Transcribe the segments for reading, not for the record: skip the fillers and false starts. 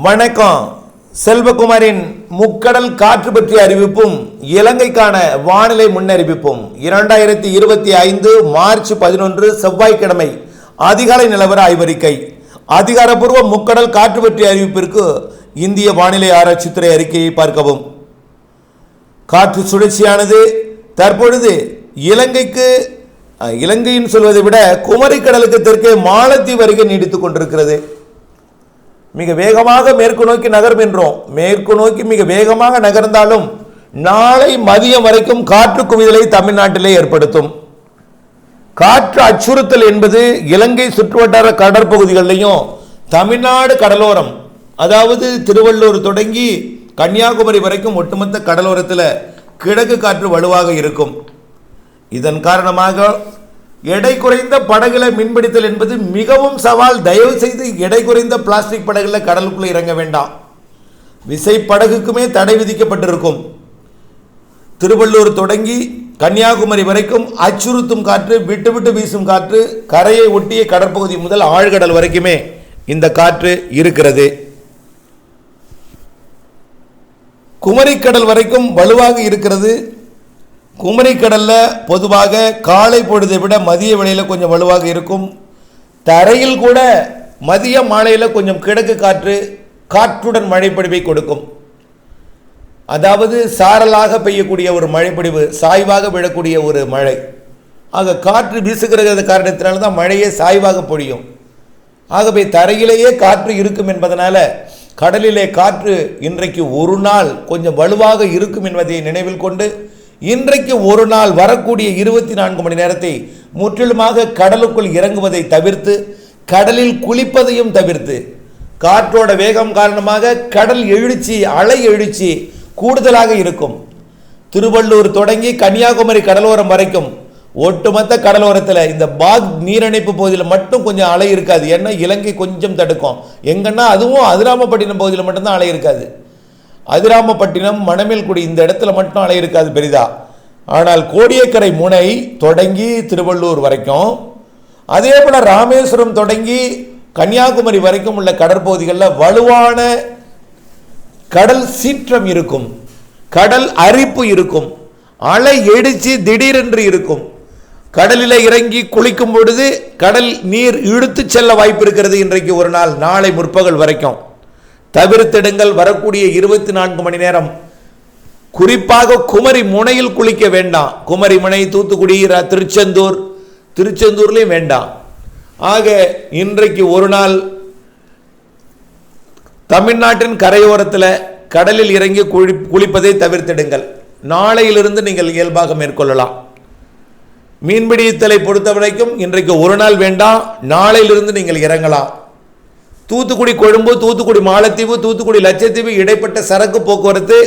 வணக்கம். செல்வகுமாரின் முக்கடல் காற்று பற்றிய அறிவிப்பும் இலங்கைக்கான வானிலை முன்னறிவிப்பும் 2025 மார்ச் 11 செவ்வாய்க்கிழமை அதிகாலை நிலவர ஆய்வறிக்கை. அதிகாரப்பூர்வ முக்கடல் காற்று பற்றிய அறிவிப்பிற்கு இந்திய வானிலை ஆராய்ச்சித்துறை அறிக்கையை பார்க்கவும். காற்று சுழற்சியானது தற்பொழுது இலங்கையின் சொல்வதை விட குமரிக்கடலுக்கு தெற்கே மாலத்தீவு அருகே நீடித்துக் கொண்டிருக்கிறது. மிக வேகமாக மேற்கு நோக்கி நகரும் என்றோம். மேற்கு நோக்கி மிக வேகமாக நகர்ந்தாலும் நாளை மதியம் வரைக்கும் காற்று குவிதலை தமிழ்நாட்டிலே ஏற்படுத்தும். காற்று அச்சுறுத்தல் என்பது இலங்கை சுற்றுவட்டார கடற்பகுதிகளிலையும் தமிழ்நாடு கடலோரம், அதாவது திருவள்ளூர் தொடங்கி கன்னியாகுமரி வரைக்கும் ஒட்டுமொத்த கடலோரத்தில் கிழக்கு காற்று வலுவாக இருக்கும். இதன் காரணமாக எடை குறைந்த படகுல மீன்பிடித்தல் என்பது மிகவும் சவால். தயவு செய்து எடை குறைந்த பிளாஸ்டிக் படகுல கடலுக்குள்ள இறங்க வேண்டாம். விசை படகுக்குமே தடை விதிக்கப்பட்டிருக்கும். திருவள்ளூர் தொடங்கி கன்னியாகுமரி வரைக்கும் அச்சுறுத்தும் காற்று, விட்டு விட்டு வீசும் காற்று, கரையை ஒட்டிய கடற்பகுதி முதல் ஆழ்கடல் வரைக்குமே இந்த காற்று இருக்கிறது. குமரிக்கடல் வரைக்கும் வலுவாக இருக்கிறது. குமரிக்கடல்ல பொதுவாக காலை பொழுதை விட மதிய வேளையில் கொஞ்சம் வலுவாக இருக்கும். தரையில் கூட மதிய மாலையில் கொஞ்சம் கிழக்கு காற்றுடன் மழைப்பொழிவை கொடுக்கும். அதாவது சாரலாக பெய்யக்கூடிய ஒரு மழைப்பொழிவு, சாய்வாக விழக்கூடிய ஒரு மழை. ஆக காற்று வீசுகிற காரணத்தினால தான் மழையே சாய்வாக பொழியும். ஆகவே தரையிலேயே காற்று இருக்கும் என்பதனால கடலிலே காற்று இன்றைக்கு ஒரு நாள் கொஞ்சம் வலுவாக இருக்கும் என்பதை நினைவில் கொண்டு இன்றைக்கு ஒரு நாள் வரக்கூடிய 24 மணி நேரத்தை முற்றிலுமாக கடலுக்குள் இறங்குவதை தவிர்த்து, கடலில் குளிப்பதையும் தவிர்த்து, காற்றோட வேகம் காரணமாக கடல் எழுச்சி, அலை எழுச்சி கூடுதலாக இருக்கும். திருவள்ளூர் தொடங்கி கன்னியாகுமரி கடலோரம் வரைக்கும் ஒட்டுமொத்த கடலோரத்தில் இந்த பாக் நீரிணைப்பு பகுதியில் மட்டும் கொஞ்சம் அலை இருக்காது. ஏன்னா இலங்கை கொஞ்சம் தடுக்கும். எங்கன்னா அதுவும் அதிராமப்பட்டினம் பகுதியில் மட்டும்தான் அலை இருக்காது. அதிராமப்பட்டினம், மணமேல்குடி இந்த இடத்துல மட்டும் அலை இருக்காது பெரிதா. ஆனால் கோடியக்கரை முனை தொடங்கி திருவள்ளூர் வரைக்கும், அதே போல ராமேஸ்வரம் தொடங்கி கன்னியாகுமரி வரைக்கும் உள்ள கடற்பகுதிகளில் வலுவான கடல் சீற்றம் இருக்கும், கடல் அரிப்பு இருக்கும், அலை எழுச்சி திடீரென்று இருக்கும். கடலில் இறங்கி குளிக்கும் பொழுது கடல் நீர் இழுத்து செல்ல வாய்ப்பு இருக்கிறது. இன்றைக்கு ஒரு நாள், நாளை முற்பகல் வரைக்கும் தவிர்த்திடுங்கள். வரக்கூடிய 24 மணி நேரம் குறிப்பாக குமரி முனையில் குளிக்க வேண்டாம். குமரி முனை, தூத்துக்குடி, திருச்செந்தூர்லையும் வேண்டாம். ஆக இன்றைக்கு ஒரு நாள் தமிழ்நாட்டின் கரையோரத்தில் கடலில் இறங்கி குளிப்பதை தவிர்த்திடுங்கள். நாளையிலிருந்து நீங்கள் இயல்பாக மேற்கொள்ளலாம். மீன்பிடித்தலை பொறுத்த வரைக்கும் இன்றைக்கு ஒரு நாள் வேண்டாம், நாளையிலிருந்து நீங்கள் இறங்கலாம். தூத்துக்குடி கொழும்பு, தூத்துக்குடி மாலத்தீவு, தூத்துக்குடி லட்சத்தீவு இடைப்பட்ட சரக்கு போக்குவரத்து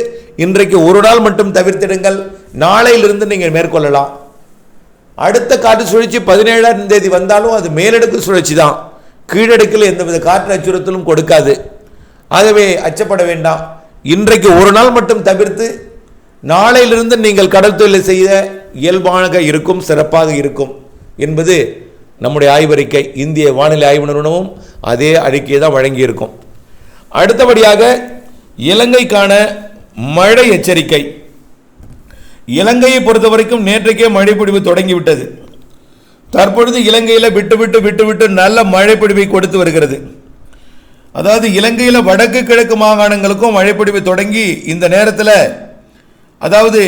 இன்றைக்கு ஒரு நாள் மட்டும் தவிர்த்திடுங்கள். நாளையிலிருந்து நீங்கள் மேற்கொள்ளலாம். அடுத்த காற்று சுழற்சி 17ஆம் தேதி வந்தாலும் அது மேலடுக்கு சுழற்சி தான். கீழடுக்கில் எந்தவித காற்று அச்சுறுத்தலும் கொடுக்காது. ஆகவே அச்சப்பட வேண்டாம். இன்றைக்கு ஒரு நாள் மட்டும் தவிர்த்து நாளையிலிருந்து நீங்கள் கடல் தொழிலை செய்ய இயல்பாக இருக்கும், சிறப்பாக இருக்கும் என்பது நம்முடைய ஆய்வறிக்கை. இந்திய வானிலை ஆய்வு நிறுவனமும் அதே அறிக்கையை தான் வழங்கியிருக்கும். அடுத்தபடியாக இலங்கைக்கான மழை எச்சரிக்கை. இலங்கையை பொறுத்த வரைக்கும் நேற்றைக்கே மழைப்பொழிவு தொடங்கிவிட்டது. தற்பொழுது இலங்கையில் விட்டு நல்ல மழைப்பொழிவை கொடுத்து வருகிறது. அதாவது இலங்கையில் வடக்கு கிழக்கு மாகாணங்களுக்கும் மழைப்பொழிவு தொடங்கி இந்த நேரத்தில், அதாவது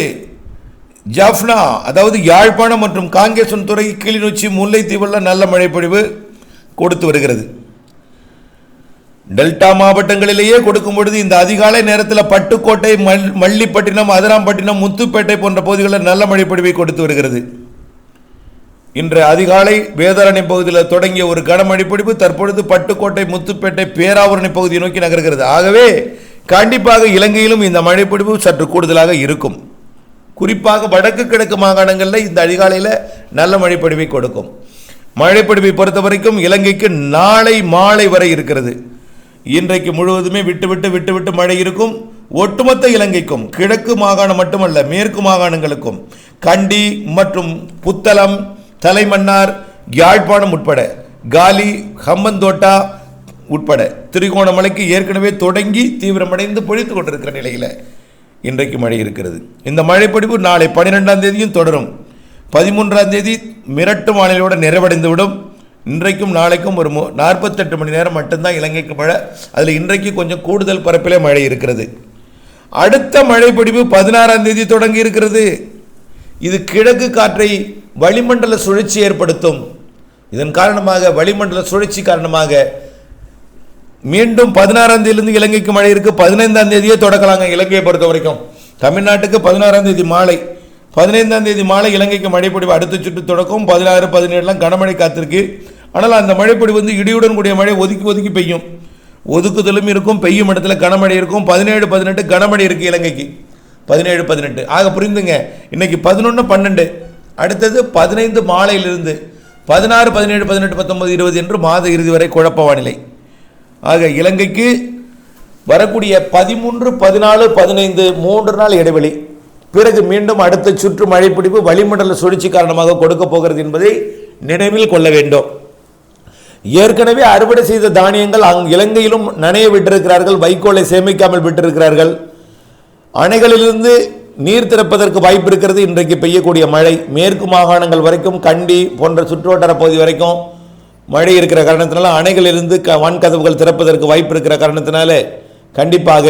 ஜாஃப்னா, அதாவது யாழ்ப்பாணம் மற்றும் காங்கேசன் துறை, கிளிநொச்சி, முல்லைத்தீவுல நல்ல மழைப்பொழிவு கொடுத்து வருகிறது. டெல்டா மாவட்டங்களிலேயே கொடுக்கும் பொழுது இந்த அதிகாலை நேரத்தில் பட்டுக்கோட்டை, மல்லிப்பட்டினம், அதிராம்பட்டினம், முத்துப்பேட்டை போன்ற பகுதிகளில் நல்ல மழைப்பொழிவை கொடுத்து வருகிறது. இன்று அதிகாலை வேதாரண்யம் பகுதியில் தொடங்கிய ஒரு கனமழைப்பொழிவு தற்பொழுது பட்டுக்கோட்டை, முத்துப்பேட்டை, பேராவூரணி பகுதியை நோக்கி நகர்கிறது. ஆகவே கண்டிப்பாக இலங்கையிலும் இந்த மழைப்பொழிவு சற்று கூடுதலாக இருக்கும். குறிப்பாக வடக்கு கிழக்கு மாகாணங்களில் இந்த அதிகாலையில் நல்ல மழைப்பொழிவை கொடுக்கும். மழைப்பொழிவை பொறுத்த வரைக்கும் இலங்கைக்கு நாளை மாலை வரை இருக்கிறது. இன்றைக்கு முழுவதுமே விட்டு மழை இருக்கும். ஒட்டுமொத்த இலங்கைக்கும், கிழக்கு மாகாணம் மட்டுமல்ல மேற்கு மாகாணங்களுக்கும், கண்டி மற்றும் புத்தளம், தலைமன்னார், யாழ்ப்பாணம் உட்பட காலி, ஹம்பந்தோட்டா, உட்பட திருகோணமலைக்கு ஏற்கனவே தொடங்கி தீவிரமடைந்து பொழித்து கொண்டிருக்கிற நிலையில் இன்றைக்கு மழை இருக்கிறது. இந்த மழைப்பொழிவு நாளை 12ஆம் தேதியும் தொடரும். 13ஆம் தேதி மிரட்டு வானிலையோடு நிறைவடைந்துவிடும். இன்றைக்கும் நாளைக்கும் ஒரு 48 மணி நேரம் மட்டும்தான் இலங்கைக்கு மழை. அதில் இன்றைக்கு கொஞ்சம் கூடுதல் பரப்பிலே மழை இருக்கிறது. அடுத்த மழைப்பொழிவு 16ஆம் தேதி தொடங்கி இருக்கிறது. இது கிழக்கு காற்றை வளிமண்டல சுழற்சி ஏற்படுத்தும். இதன் காரணமாக வளிமண்டல சுழற்சி காரணமாக மீண்டும் 16ஆம் தேதியிலிருந்து இலங்கைக்கு மழை இருக்கு. 15ஆம் தேதியே தொடக்கலாங்க. இலங்கையை பொறுத்த வரைக்கும் தமிழ்நாட்டுக்கு 16ஆம் தேதி மாலை, 15ஆம் தேதி மாலை இலங்கைக்கு மழைப்பொழிவு அடுத்த சுற்று தொடக்கம். 16, 17 கனமழை காத்திருக்கு. ஆனால் அந்த மழைப்பொழிவு இடியுடன் கூடிய மழை ஒதுக்கி ஒதுக்கி பெய்யும். ஒதுக்குதலும் இருக்கும், பெய்யும் இடத்துல கனமழை இருக்கும். 17, 18 கனமழை இருக்கு இலங்கைக்கு. 17, 18 ஆக புரிந்துங்க. இன்னைக்கு 11, 12 அடுத்தது 15 மாலையிலிருந்து 16, 17, 18, 19, 20 என்று மாத இறுதி வரை குழப்ப வானிலை. ஆக இலங்கைக்கு வரக்கூடிய 13, 14, 15 3 நாள் இடைவெளி. பிறகு மீண்டும் அடுத்த சுற்று மழைப்பிடிப்பு வளிமண்டல சுழற்சி காரணமாக கொடுக்க போகிறது என்பதை நினைவில் கொள்ள வேண்டும். ஏற்கனவே அறுவடை செய்த தானியங்கள் இலங்கையிலும் நனைய விட்டிருக்கிறார்கள். வைக்கோலை சேமிக்காமல் விட்டிருக்கிறார்கள். அணைகளிலிருந்து நீர் திறப்பதற்கு வாய்ப்பு இருக்கிறது. இன்றைக்கு பெய்யக்கூடிய மழை மேற்கு மாகாணங்கள் வரைக்கும், கண்டி போன்ற சுற்றுவட்டார பகுதி வரைக்கும் மழை இருக்கிற காரணத்தினால அணைகளிலிருந்து வான்கதவுகள் திறப்பதற்கு வாய்ப்பு இருக்கிற காரணத்தினால கண்டிப்பாக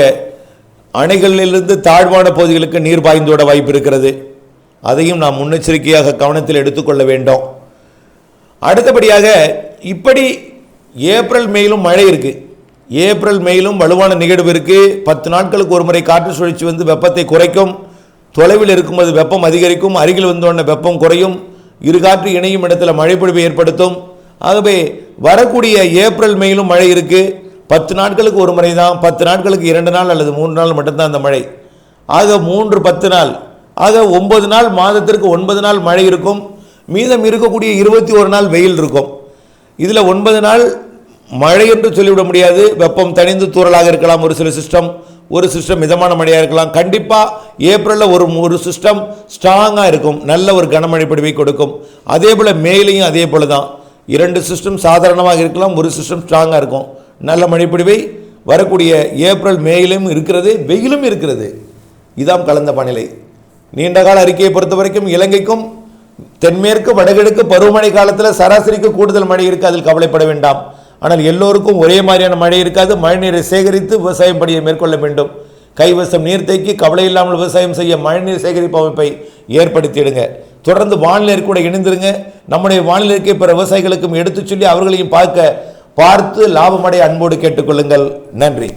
அணைகளிலிருந்து தாழ்வான பகுதிகளுக்கு நீர் பாய்ந்துவிட வாய்ப்பு இருக்கிறது. அதையும் நாம் முன்னெச்சரிக்கையாக கவனத்தில் எடுத்துக்கொள்ள வேண்டும். அடுத்தபடியாக இப்படி ஏப்ரல் மேலும் மழை இருக்கு. ஏப்ரல் மேலும் வலுவான நிகழ்வு இருக்கு. 10 நாட்களுக்கு ஒரு முறை காற்று சுழற்சி வெப்பத்தை குறைக்கும். தொலைவில் இருக்கும்போது வெப்பம் அதிகரிக்கும், அருகில் வந்தோடனே வெப்பம் குறையும். இரு காற்று இணையும் இடத்துல மழைப்பொழிவை ஏற்படுத்தும். ஆகவே வரக்கூடிய ஏப்ரல் மேலும் மழை இருக்கு. 10 நாட்களுக்கு ஒரு முறை தான். 10 நாட்களுக்கு 2 நாள் அல்லது 3 நாள் மட்டும்தான் அந்த மழை. ஆக 3, 10 நாள், ஆக 9 நாள், மாதத்திற்கு 9 நாள் மழை இருக்கும். மீதம் இருக்கக்கூடிய 21 நாள் வெயில் இருக்கும். இதில் 9 நாள் மழை என்று சொல்லிவிட முடியாது. வெப்பம் தணிந்து தூறலாக இருக்கலாம். ஒரு சிஸ்டம் மிதமான மழையாக இருக்கலாம். கண்டிப்பாக ஏப்ரலில் ஒரு சிஸ்டம் ஸ்ட்ராங்காக இருக்கும், நல்ல ஒரு கனமழை பொழிவை கொடுக்கும். அதே போல் மேலையும் அதே போல தான். 2 சிஸ்டம் சாதாரணமாக இருக்கலாம், ஒரு சிஸ்டம் ஸ்ட்ராங்காக இருக்கும். நல்ல மழைப்பொழிவை வரக்கூடிய ஏப்ரல் மேயிலும் இருக்கிறது, வெயிலும் இருக்கிறது. இதாம் கலந்த வானிலை. நீண்டகால அறிக்கையை பொறுத்த வரைக்கும் இலங்கைக்கும் தென்மேற்கு வடகிழக்கு பருவமழை காலத்தில் சராசரிக்கு கூடுதல் மழை இருக்குது, அதில் கவலைப்பட வேண்டாம். ஆனால் எல்லோருக்கும் ஒரே மாதிரியான மழை இருக்காது. மழைநீரை சேகரித்து விவசாயம் பணியை மேற்கொள்ள வேண்டும். கைவசம் நீர்த்தேக்கி கவலை இல்லாமல் விவசாயம் செய்ய மழைநீர் சேகரிப்பு அமைப்பை ஏற்படுத்திடுங்க. தொடர்ந்து வானிலை கூட இணைந்திருங்க. நம்முடைய வானிலை இருக்கை பிற விவசாயிகளுக்கும் எடுத்து சொல்லி அவர்களையும் பார்த்து லாபமடைய அன்போடு கேட்டுக்கொள்ளுங்கள். நன்றி.